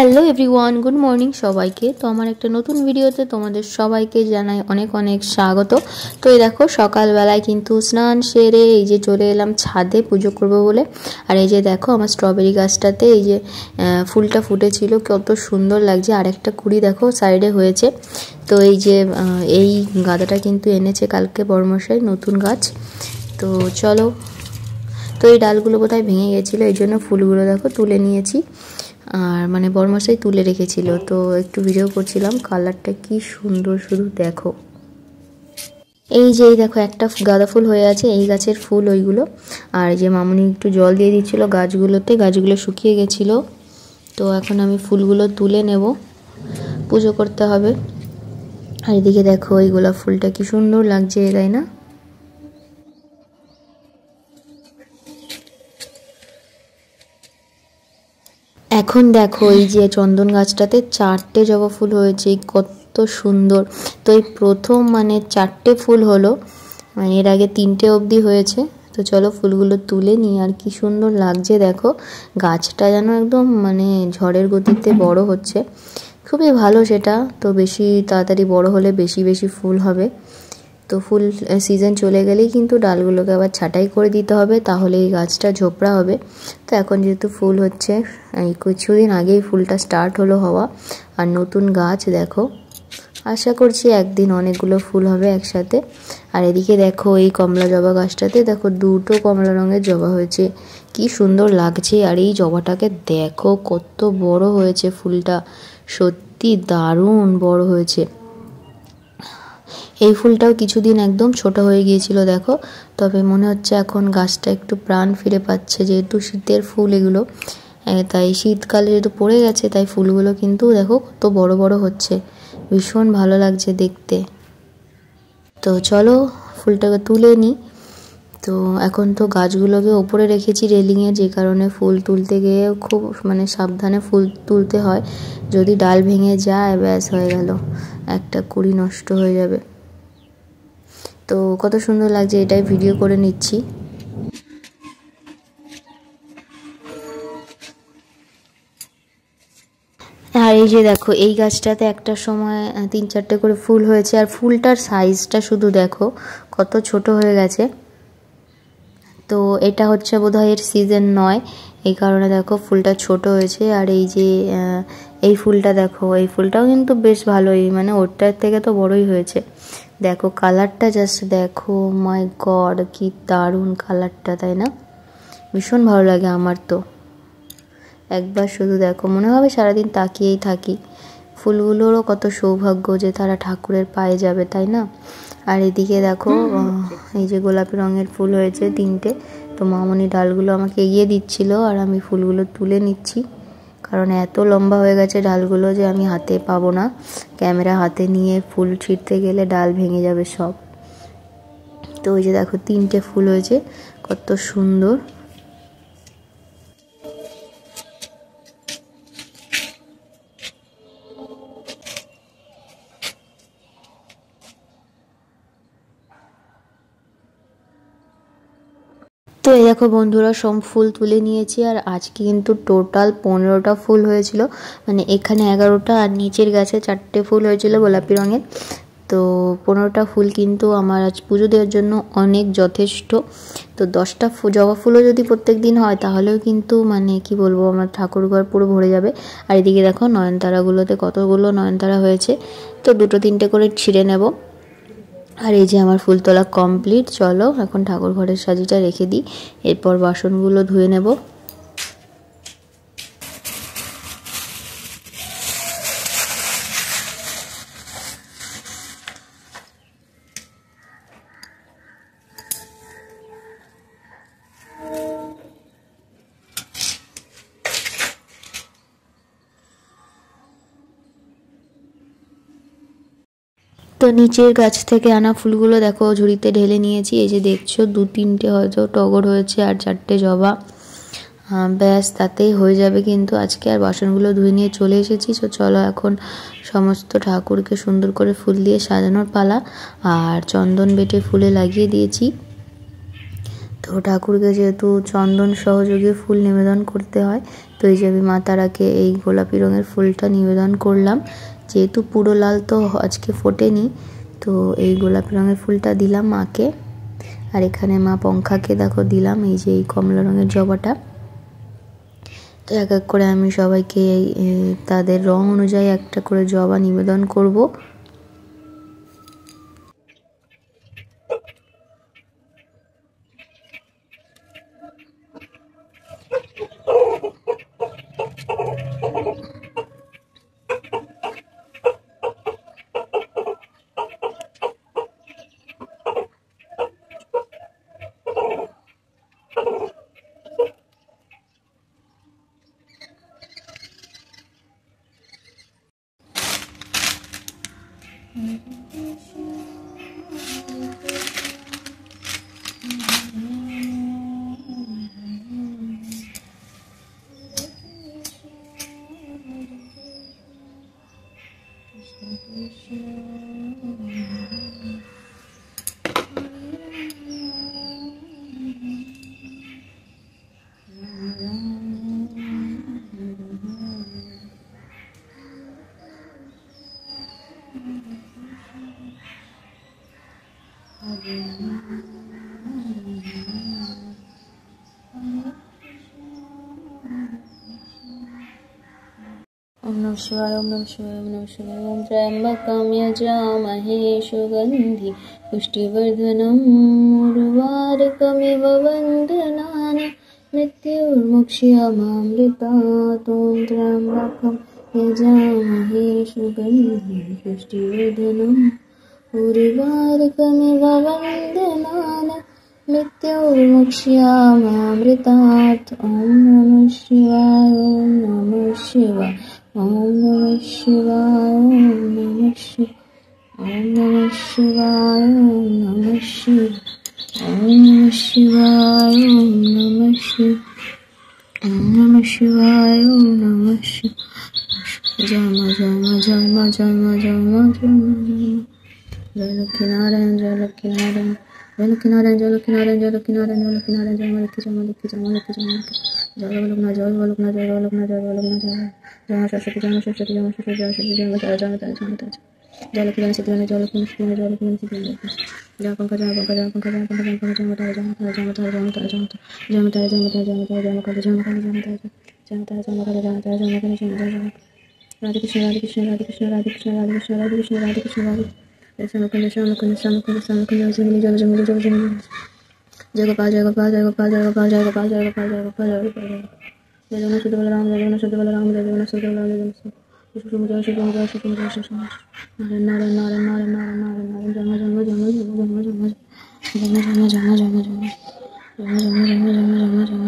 Hello everyone, good morning সবাইকে। তো আমার একটা নতুন ভিডিওতে তোমাদের সবাইকে জানাই অনেক অনেক স্বাগত। তো এই দেখো সকালবেলায় কিন্তু স্নান সেরে এই যে চলে এলাম ছাদে পুজো করব বলে। আর এই যে দেখো আমার স্ট্রবেরি গাছটাতে এই যে ফুলটা ফুটেছিল, কত সুন্দর লাগছে। আর একটা কুড়ি দেখো সাইডে হয়েছে। তো এই যে এই গাঁদাটা কিন্তু এনেছে কালকে বড়মশাই, নতুন গাছ। তো চলো, তো এই ডালগুলো বোধহয় ভেঙে গেছিলো, এই জন্য ফুলগুলো দেখো তুলে নিয়েছি। আর মানে বড়মশাই তুলে রেখেছিল, তো একটু ভিডিও করছিলাম। কালারটা কি সুন্দর, শুধু দেখো। এই যে দেখো একটা গাঁদা ফুল হয়ে আছে, এই গাছের ফুল ওইগুলো। আর যে মামুনি একটু জল দিয়ে দিচ্ছিল গাছগুলোতে, গাছগুলো শুকিয়ে গেছিলো। তো এখন আমি ফুলগুলো তুলে নেব, পুজো করতে হবে। আর এদিকে দেখো এই গোলাপ ফুলটা কি সুন্দর লাগছে, তাই না? এখন দেখো এই যে চন্দন গাছটাতে 4টে জবা ফুল হয়েছে, কত সুন্দর। তো এই প্রথম মানে 4টে ফুল হলো, মানে এর আগে 3টে অবধি হয়েছে। তো চলো ফুলগুলো তুলে নিই। আর কি সুন্দর লাগছে দেখো, গাছটা যেন একদম মানে ঝড়ের গতিতে বড় হচ্ছে, খুবই ভালো সেটা। তো বেশি তাড়াতাড়ি বড় হলে বেশি বেশি ফুল হবে। তো ফুল সিজন চলে গেলেই কিন্তু ডালগুলোকে আবার ছাঁটাই করে দিতে হবে, তাহলে এই গাছটা ঝোপড়া হবে। তো এখন যেহেতু ফুল হচ্ছে, এই কিছুদিন আগেই ফুলটা স্টার্ট হলো হওয়া। আর নতুন গাছ দেখো, আশা করছি একদিন অনেকগুলো ফুল হবে একসাথে। আর এদিকে দেখো এই কমলা জবা গাছটাতে দেখো 2টো কমলা রঙের জবা হয়েছে, কি সুন্দর লাগছে। আর এই জবাটাকে দেখো কত বড় হয়েছে, ফুলটা সত্যি দারুণ বড় হয়েছে। এই ফুলটাও কিছুদিন একদম ছোট হয়ে গিয়েছিল দেখো, তবে মনে হচ্ছে এখন গাছটা একটু প্রাণ ফিরে পাচ্ছে, যেহেতু শীতের ফুল এগুলো। তাই শীতকালে যেহেতু পড়ে গেছে, তাই ফুলগুলো কিন্তু দেখো কত বড় বড় হচ্ছে, ভীষণ ভালো লাগছে দেখতে। তো চলো ফুলটাকে তুলে নিই। তো এখন তো গাছগুলোকে ওপরে রেখেছি রেলিংয়ে, যে কারণে ফুল তুলতে গিয়ে খুব মানে সাবধানে ফুল তুলতে হয়। যদি ডাল ভেঙে যায় ব্যাস হয়ে গেল, একটা কুড়ি নষ্ট হয়ে যাবে। তো কত সুন্দর লাগছে, এটাই ভিডিও করে নিচ্ছি। আর এই যে দেখো এই গাছটাতে একটা সময় 3-4টে করে ফুল হয়েছে, আর ফুলটার সাইজটা শুধু দেখো কত ছোট হয়ে গেছে। তো এটা হচ্ছে বোধহয় এর সিজন নয়, এই কারণে দেখো ফুলটা ছোট হয়েছে। আর এই যে এই ফুলটা দেখো, এই ফুলটাও কিন্তু বেশ ভালোই, মানে ওটার থেকে তো বড়ই হয়েছে। দেখো কালারটা জাস্ট দেখো, মাই গড কি দারুণ কালারটা, তাই না? ভীষণ ভালো লাগে আমার। তো একবার শুধু দেখো, মনে হবে সারাদিন তাকিয়েই থাকি। ফুলগুলোরও কত সৌভাগ্য যে তারা ঠাকুরের পায়ে যাবে, তাই না? আর এদিকে দেখো এই যে গোলাপি রঙের ফুল হয়েছে 3টে। তো মামনি ডালগুলো আমাকে এগিয়ে দিচ্ছিল, আর আমি ফুলগুলো তুলে নিচ্ছি, কারণ এত লম্বা হয়ে গেছে ডালগুলো যে আমি হাতে পাবো না। ক্যামেরা হাতে নিয়ে ফুল ছিঁড়তে গেলে ডাল ভেঙে যাবে সব। তো ওই যে দেখো 3টে ফুল হয়েছে, কত সুন্দর। তো এই দেখো বন্ধুরা সব ফুল তুলে নিয়েছি। আর আজকে কিন্তু টোটাল 15টা ফুল হয়েছিল, মানে এখানে 11টা আর নিচের গাছে 4টে ফুল হয়েছিল গোলাপি রঙের। তো 15টা ফুল কিন্তু আমার আজ পুজো দেওয়ার জন্য অনেক যথেষ্ট। তো 10টা জবা ফুলও যদি প্রত্যেক দিন হয়, তাহলেও কিন্তু মানে কি বলবো, আমার ঠাকুরঘর পুরো ভরে যাবে। আর এদিকে দেখো নয়নতারাগুলোতে কতগুলো নয়নতারা হয়েছে, তো 2-3টে করে ছিঁড়ে নেব। আর এই যে আমার ফুল তোলা কমপ্লিট। চলো এখন ঠাকুর ঘরের সাজিটা রেখে দিই, এরপর বাসনগুলো ধুয়ে নেব। তো নিচের গাছ থেকে আনা ফুলগুলো দেখো ঝুড়িতে ঢেলে নিয়েছি। এই যে দেখছো 2-3টে হয়তো টগর হয়েছে আর 4টে জবা, ব্যাস তাতেই হয়ে যাবে। কিন্তু আজকে আর বাসনগুলো ধুয়ে নিয়ে চলে এসেছি। তো চলো এখন সমস্ত ঠাকুরকে সুন্দর করে ফুল দিয়ে সাজানোর পালা। আর চন্দন বেটে ফুলে লাগিয়ে দিয়েছি। তো ঠাকুরকে যেহেতু চন্দন সহযোগে ফুল নিবেদন করতে হয়, তো এই যে আমি মা তারাকে এই গোলাপি রঙের ফুলটা নিবেদন করলাম, যেহেতু পুরো লাল তো আজকে ফোটেনি, তো এই গোলাপি রঙের ফুলটা দিলাম মাকে। আর এখানে মা পঙ্খাকে দেখো দিলাম এই যে এই কমলা রঙের জবাটা। তো এক এক করে আমি সবাইকে তাদের রং অনুযায়ী একটা করে জবা নিবেদন করব। ओम नमः शिवाय ओम नमः शिवाय ओम नमः शिवाय। ओम त्र्यंबकं यजामहे सुगंधि पुष्टिवर्धनम् उर्वारुकमिव वन्दनानि मृत्युर्मुक्षीयमामृतात्। ओम त्र्यंबकं यजामहे सुगंधि पुष्टिवर्धनम् उर्वारुकमिव वन्दनानि मृत्युर्मुक्षीयमामृतात्। ओम नमः शिवाय ओम नमः शिवाय ओम नमः शिवाय ओम नमः शिवाय ओम नमः शिवाय ओम नमः शिवाय ओम नमः शिवाय ओम नमः शिवाय। जय मां जय मां जय मां जय मां जय मां जय मां जय लक्ष्मी नारायण जय लक्ष्मी नारायण जय लक्ष्मी नारायण जय लक्ष्मी नारायण जय लक्ष्मी नारायण जय लक्ष्मी नारायण जय मां लक्ष्मी जय मां लक्ष्मी जय मां लक्ष्मी जय मां लक्ष्मी जय वल्लभना जय वल्लभना जय वल्लभना जय वल्लभना जय जय मां सरस्वती जय मां सरस्वती जय मां सरस्वती जय सरस्वती जय मां तारा जय मां तारा जय मां तारा जय लक्ष्मी जय सिद्धि जय लक्ष्मी सिद्धि जय लक्ष्मी सिद्धि जय पंकज जय पंकज जय पंकज जय पंकज जय पंकज जय मां तारा जय मां तारा जय मां तारा जय मां तारा जय मां तारा जय मां तारा जय मां तारा जय मां तारा जय मां तारा जय मां तारा जय मां तारा जय मां तारा जय मां तारा जय मां तारा जय मां तारा जय मां तारा जय मां तारा जय मां तारा जय मां तारा राधे कृष्ण राधे कृष्ण राधे कृष्ण राधे कृष्ण राधे कृष्ण राधे कृष्ण राधे कृष्ण राधे श्याम कुंज श्याम कुंज श्याम कुंज श्याम कुंज जंगली जल जंगली जल जंगली जय गोपाल जय गोपाल जय गोपाल जय गोपाल जय गोपाल जय गोपाल जय गोपाल जय गोपाल जय जगन्नाथ शुद्ध बलराम जय जगन्नाथ शुद्ध बलराम जय जगन्नाथ शुद्ध बलराम जय जगन्नाथ शुद्ध नारायण नारायण नारायण नारायण नारायण नारायण जन्म जन्म जन्म जन्म जन्म जन्म जन्म जन्म जन्म जन्म जन्म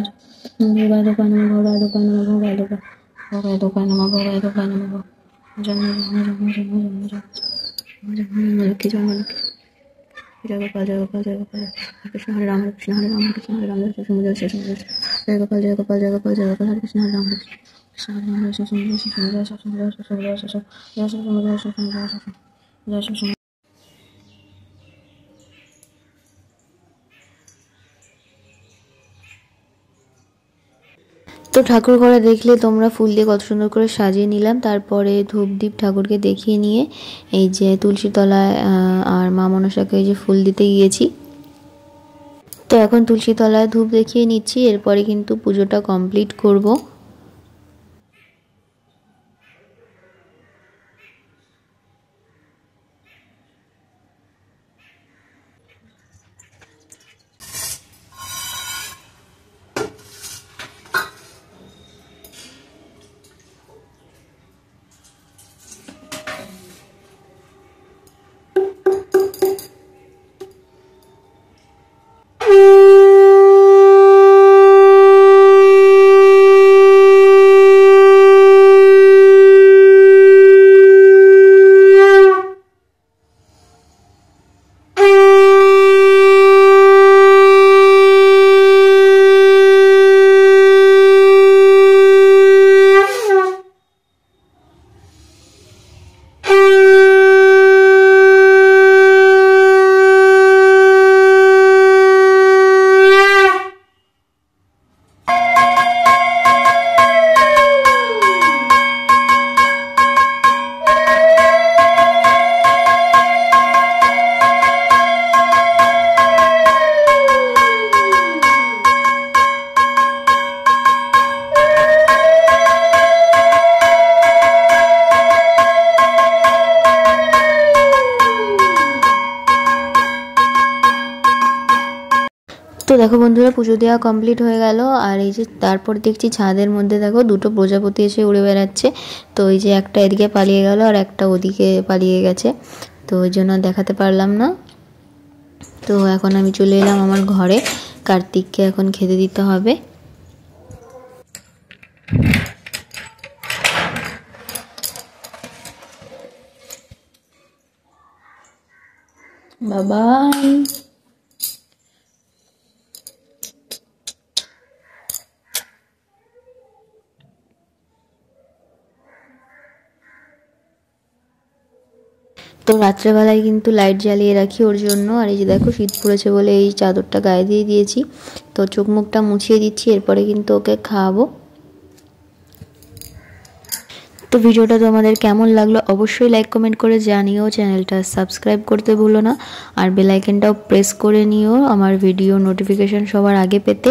भोगाय दोपान भोगाय दोपान भोगाय दोपान भोगाय दोपान भोगाय दोपान जन्म जन्म जन्म जन्म जन्म जन्म लक्ष्मी जय मां लक्ष्मी जय गोपाल जय गोपाल जय गोपाल कृष्ण हरे राम कृष्ण हरे राम कृष्ण हरे राम जय समुद्र जय समुद्र जय गोपाल जय गोपाल जय गोपाल जय गोपाल हरे कृष्ण हरे राम कृष्ण हरे राम जय समुद्र जय समुद्र जय समुद्र जय समुद्र जय समुद्र जय समुद्र जय समुद्र। তো ঠাকুর ঘরে দেখলে তোমরা ফুল দিয়ে কত সুন্দর করে সাজিয়ে নিলাম। তারপরে ধূপদীপ ঠাকুরকে দেখিয়ে নিয়ে এই যে তুলসী তলায় আর মা মনসাকে এই যে ফুল দিতে গিয়েছি। তো এখন তুলসী তলায় ধূপ দেখিয়ে নিচ্ছি, এরপরে কিন্তু পুজোটা কমপ্লিট করব। দেখো বন্ধুরা, পুজো দেওয়া কমপ্লিট হয়ে গেল। আর এই যে তারপর দেখছি ছাদের মধ্যে দেখো দুটো প্রজাপতি এসে উড়ে বেড়াচ্ছে। তো এই যে একটা এদিকে পালিয়ে গেল আর একটা ওদিকে পালিয়ে গেছে, তো ওই জন্য দেখাতে পারলাম না। তো এখন আমি চলে এলাম আমার ঘরে, কার্তিককে এখন খেতে দিতে হবে। বাবাই। তো রাত্রেবেলায় কিন্তু লাইট জ্বালিয়ে রাখি ওর জন্য। আর এই যে দেখো শীত পড়েছে বলে এই চাদরটা গায়ে দিয়ে দিয়েছি। তো চোখ মুখটা মুছিয়ে দিচ্ছি, এরপরে কিন্তু ওকে খাওয়াবো। তো ভিডিওটা তোমাদের কেমন লাগলো অবশ্যই লাইক কমেন্ট করে জানিও, চ্যানেলটা সাবস্ক্রাইব করতে ভুলো না, আর বেল আইকনটাও প্রেস করে নিও আমার ভিডিও নোটিফিকেশন সবার আগে পেতে।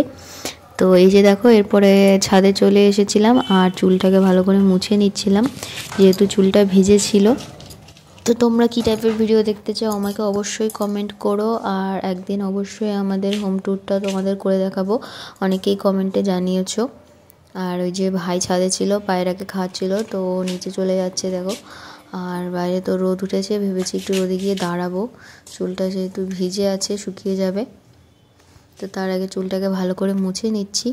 তো এই যে দেখো এরপরে ছাদে চলে এসেছিলাম আর চুলটাকে ভালো করে মুছে নিচ্ছিলাম, যেহেতু চুলটা ভিজে ছিল। তো তোমরা কী টাইপের ভিডিও দেখতে চাও আমাকে অবশ্যই কমেন্ট করো, আর একদিন অবশ্যই আমাদের হোম ট্যুরটা তোমাদের করে দেখাবো, অনেকেই কমেন্টে জানিয়েছো। আর ওই যে ভাই ছাদে ছিল, পায়রাকে খাওয়াচ্ছিল, তো নিচে চলে যাচ্ছে দেখো। আর বাইরে তো রোদ উঠেছে, ভেবেছি একটু রোদে গিয়ে দাঁড়াবো, চুলটা যেহেতু ভিজে আছে শুকিয়ে যাবে। তো তার আগে চুলটাকে ভালো করে মুছে নিচ্ছি।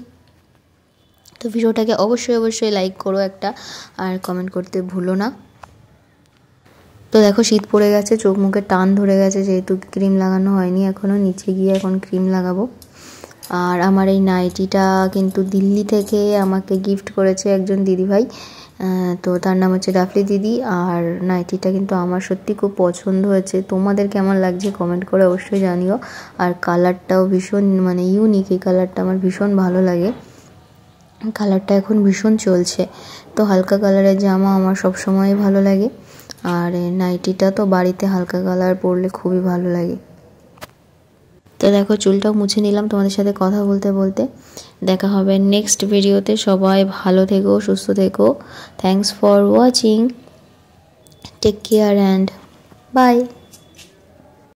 তো ভিডিওটাকে অবশ্যই লাইক করো একটা, আর কমেন্ট করতে ভুলো না। তো দেখো শীত পড়ে গেছে, চোখ মুখে টান ধরে গেছে, যেহেতু ক্রিম লাগানো হয়নি এখনও, নিচে গিয়ে এখন ক্রিম লাগাবো। আর আমার এই নাইটিটা কিন্তু দিল্লি থেকে আমাকে গিফট করেছে একজন দিদিভাই, তো তার নাম হচ্ছে ডাফলি দিদি। আর নাইটিটা কিন্তু আমার সত্যি খুব পছন্দ হয়েছে, তোমাদের কেমন লাগছে কমেন্ট করে অবশ্যই জানিও। আর কালারটাও ভীষণ মানে ইউনিক, এই কালারটা আমার ভীষণ ভালো লাগে, কালারটা এখন ভীষণ চলছে। তো হালকা কালারের জামা আমার সবসময়ই ভালো লাগে, আর নাইটিটা তো বাড়িতে হালকা কালার পরলে খুবই ভালো লাগে। তো দেখো চুলটাও মুছে নিলাম তোমাদের সাথে কথা বলতে বলতে। দেখা হবে নেক্সট ভিডিওতে, সবাই ভালো থেকো, সুস্থ থেকো। Thanks for watching, take care and by.